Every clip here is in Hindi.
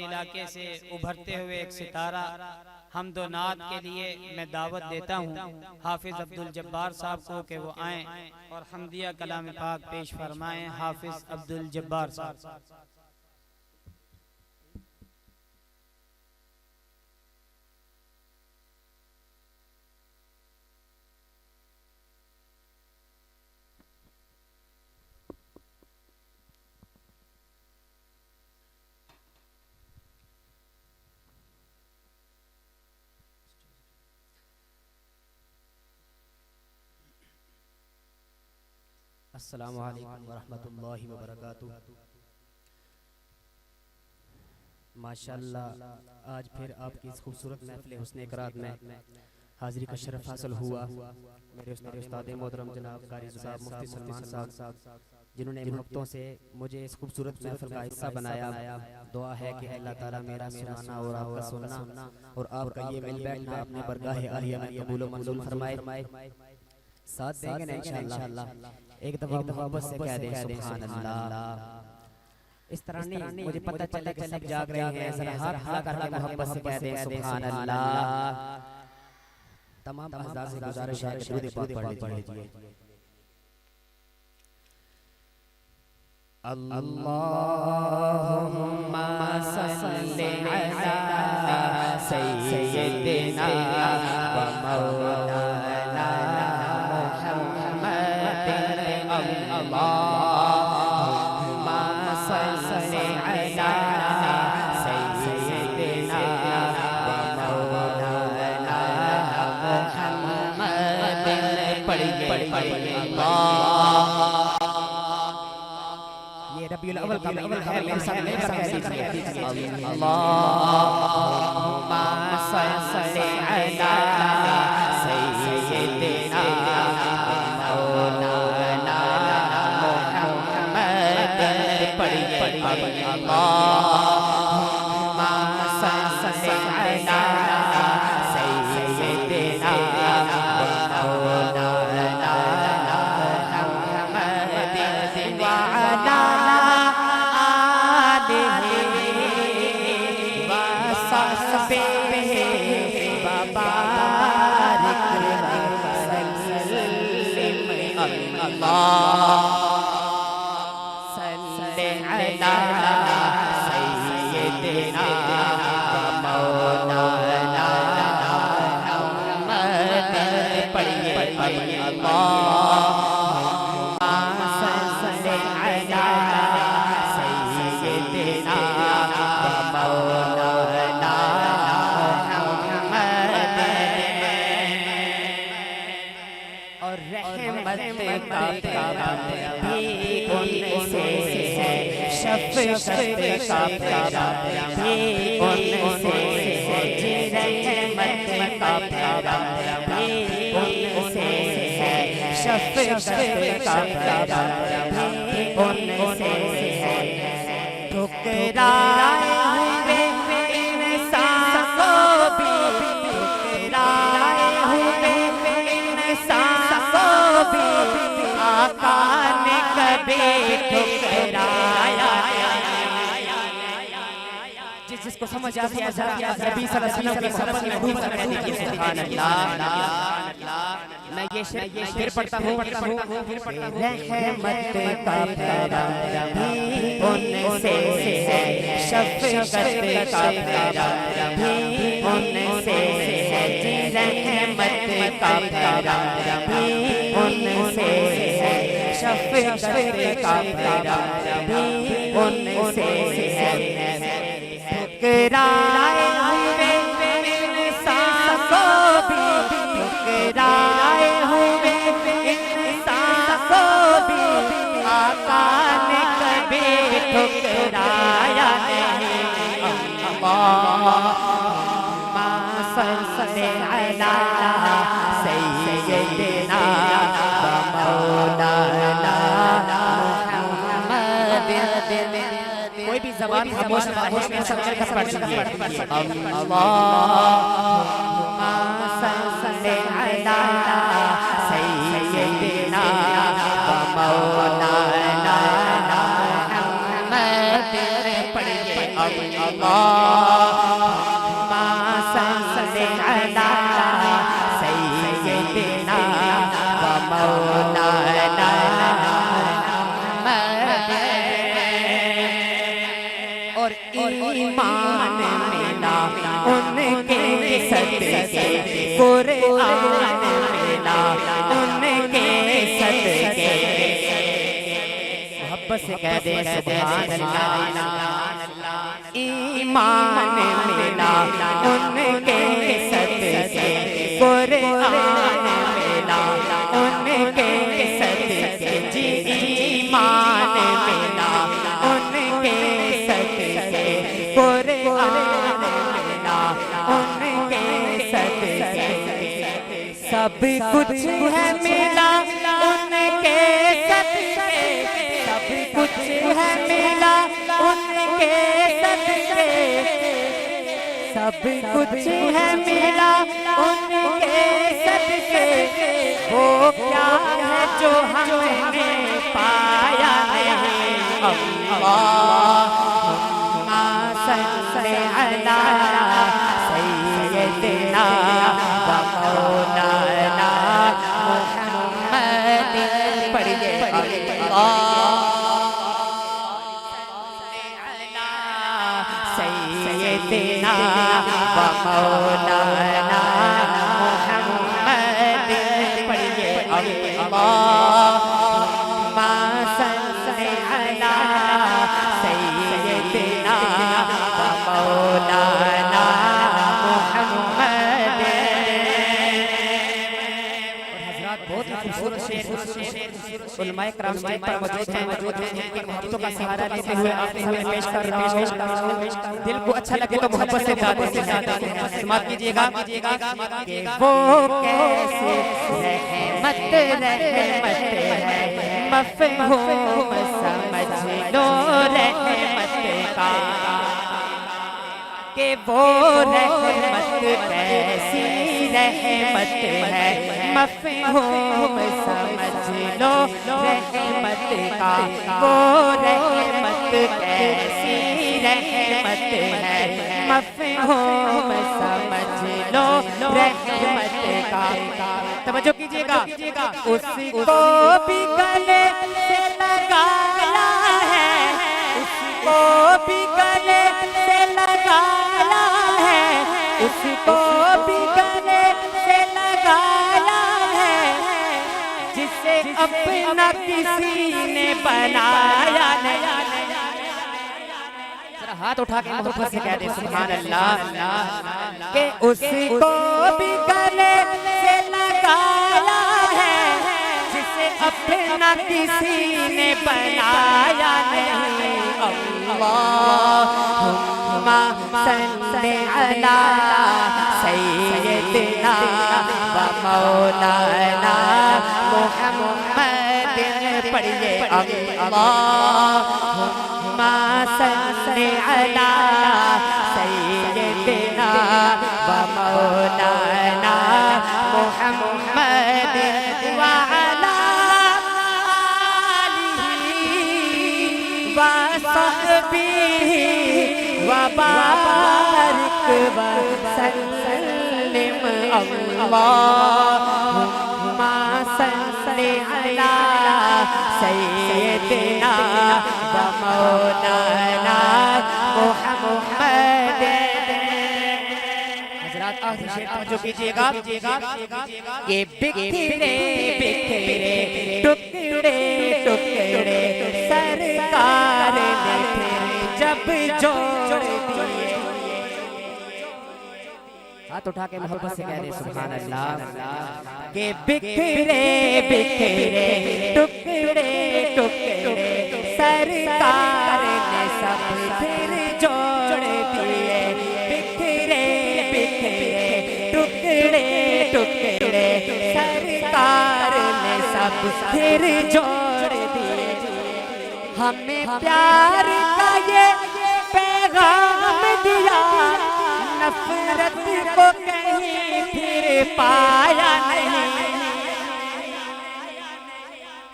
इलाके से उभरते हुए एक सितारा हमदो नात के लिए मैं दावत देता हूँ हाफिज अब्दुल जब्बार साहब को कि वो आएँ और हमदिया कलाम पाक पेश फरमाएं। हाफिज अब्दुल जब्बार साहब। अस्सलामु अलैकुम वरहमतुल्लाहि वबरकातुह। माशाअल्लाह आज फिर आपकी इस खूबसूरत महफिल हुस्न इकरात में हाजिरी का शरफ हासिल हुआ। मेरे उस्ताद मोहतरम जनाब कारी साहब मुफ्ती सलमान साहब जिन्होंने मोहब्बतों से मुझे इस खूबसूरत महफिल का हिस्सा बनाया। दुआ है कि अल्लाह ताला मेरा सुनाना और आपका सुनना और आपका ये मिल बैठना अपने बरगाह आलिया में कबूल व मंजूर फरमाए। साथ देंगे ना इंशाअल्लाह। एक दफा मोहब्बत से कह दें सुभान अल्लाह। इस तरह नहीं मुझे पता चला कि सब जाग रहे हैं, जरा हाथ हिला करके मोहब्बत से कह दें सुभान अल्लाह। तमाम हज़ार से गुजारिश है कि दुरूद पाक पढ़ लीजिए। अल्लाहुम्मा सल्ली अला सय्यिदिना व मौलाना अल्लाहुम्मा सल्ली अला सय्यिदिना व मौलाना मुहम्मद। पढ़िए ये रबीउल अव्वल का महीना है, मेरे साथ मिलकर कह दीजिए अल्लाहुम्मा सल्ली अला सय्यिदिना मौलाना मुहम्मद। पढ़िए अल्लाहुम्मा सल्ली अला सय्यिदिना मौलाना मुहम्मद व अला आलिहि व सहबिहि व बारिक वसल्लिम। सल्ली अला सय्यिदिना व मौलाना मुहम्मद। पढ़िए अल्लाहुम्मा सल्ली अला सय्यिदिना व मौलाना मुहम्मद। और रहमत का भी उनसे है, शफ़क़त का प्यारा भी उनसे है, रहमत का प्यारा भी उनसे है, शफ़क़त का प्यारा भी उनसे है। ठुकराए हुए इंसान को भी, ठुकराए हुए इंसान को भी आका ने कभी ठुकराया। जिसको समझ आती है नबी सल्लल्लाहु अलैहि वसल्लम की शपथ में डूब कर दीजिए सुभान अल्लाह। मैं ये शेर पढ़ता हूँ। रहमत का प्यारा भी उनसे है, शफ़क़त का प्यारा भी उनसे है, रहमत का प्यारा भी उनसे है, शफ़क़त का प्यारा भी उनसे है। ठुकराए हुए इंसान को भी, ठुकराए हुए इंसान को भी आका ने कभी ठुकराया नहीं। अल्लाहुम्मा सल्ली अला सय्यिदिना व मौलाना मुहम्मद। कोई भी ज़बान खामोश ना हो, सब मिलकर पढ़ लीजिए अल्लाहुम्मा सल्ली अला सय्यिदिना व मौलाना मुहम्मद। पढ़िए अल्लाह अल्लाहुम्मा सल्ली अला सय्यिदिना व मौलाना और ईमान मिला उनके सदके कुरान मिला उनके सदके मोहब्बत से कह दे सुभान अल्लाह ईमान मिला उनके सदके कुरान मिला उनके सदके जी ईमान मिला उनके सदके कुरान मिला उनके सदके सब कुछ है मिला उनके सदके सब कुछ है मिला उनके सदके सब कुछ है मिला उनके सदके वो क्या है जो हमने पाया नहीं अल्लाहुम्मा सल्ली अला सय्यिदिना व मौलाना मुहम्मद पढ़िए सय्यिदिना व मौलाना मुहम्मद पढ़िए अल्लाहुम्मा सल्ली अला सय्यिदिना व मौलाना मुहम्मद। बहुत ही खूबसूरत शेर उलमाए किराम पर मौजूद हैं जिनकी मोहब्बतों का सहारा लेते हुए आपके सामने पेश कर रहा हूं। दिल को अच्छा लगे तो मोहब्बत से समाप्त कीजिएगा कि वो कैसे रहमत रहमत है मफ़हूम समझ लो रहमत का कि वो रहमत कैसी रहमत है मफ़हूम समझ लो रहमत का वो रहमत कैसी रहमत है मफ़हूम समझ लो रहमत का। तवज्जो कीजिएगा उसको भी गले से लगाया है उसको भी गले से लगाया है उसको भी गले से लगाया है जिसे अपना किसी ने बनाया नहीं। हाथ उठा के मोहब्बत से कह दे सुभान अल्लाह कि उसको भी गले से लगाया है जिसे अपना किसी ने बनाया नहीं अल्लाहुम्मा सल्ली अला सय्यिदिना व मौलाना मुहम्मद पढ़िए अल्लाहुम्मा सल्ली अला सय्यिदिना व मौलाना मुहम्मद व अला आलिही व सहबिही व बारिक व सल्लिम अल्लाहुम्मा सल्ली अला सय्यिदिना व मौलाना मुहम्मद। हज़रात आखिरी शेर तवज्जो कीजिएगा ये बिखरे बिखरे टुकड़े टुकड़े सरकार ने जब जोड़ दिए। हाथ उठा के मोहब्बत से कह दे सुभान अल्लाह के बिखरे बिखरे टुकड़े टुकड़े सरकार ने सब फिर जोड़ दिए। बिखरे बिखरे टुकड़े टुकड़े सरकार ने सब फिर जोड़ दिए। हमें प्यार का ये पैगाम दिया नफरत को कहीं फिर पाया नहीं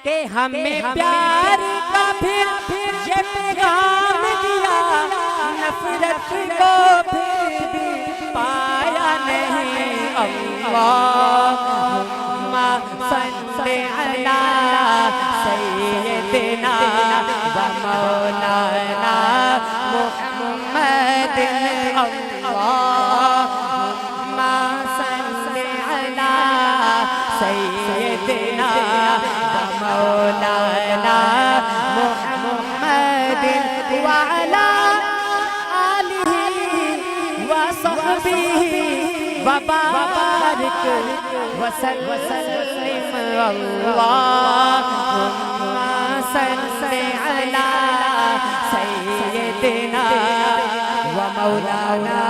कि हमें प्यार का फिर ये पैगाम दिया, नफरत को फिर भी पाया नहीं। अल्लाहुम्मा सल्ली अला सय्यिदिना व मौलाना मुहम्मदिन। अल्लाहुम्मा सल्ली अला सय्यिदिना व मौलाना मुहम्मदिन व अला आलिहि व सहबिहि व बारिक व सल्लिम। अल्लाहुम्मा सल्ली अला सय्यिदिना व मौलाना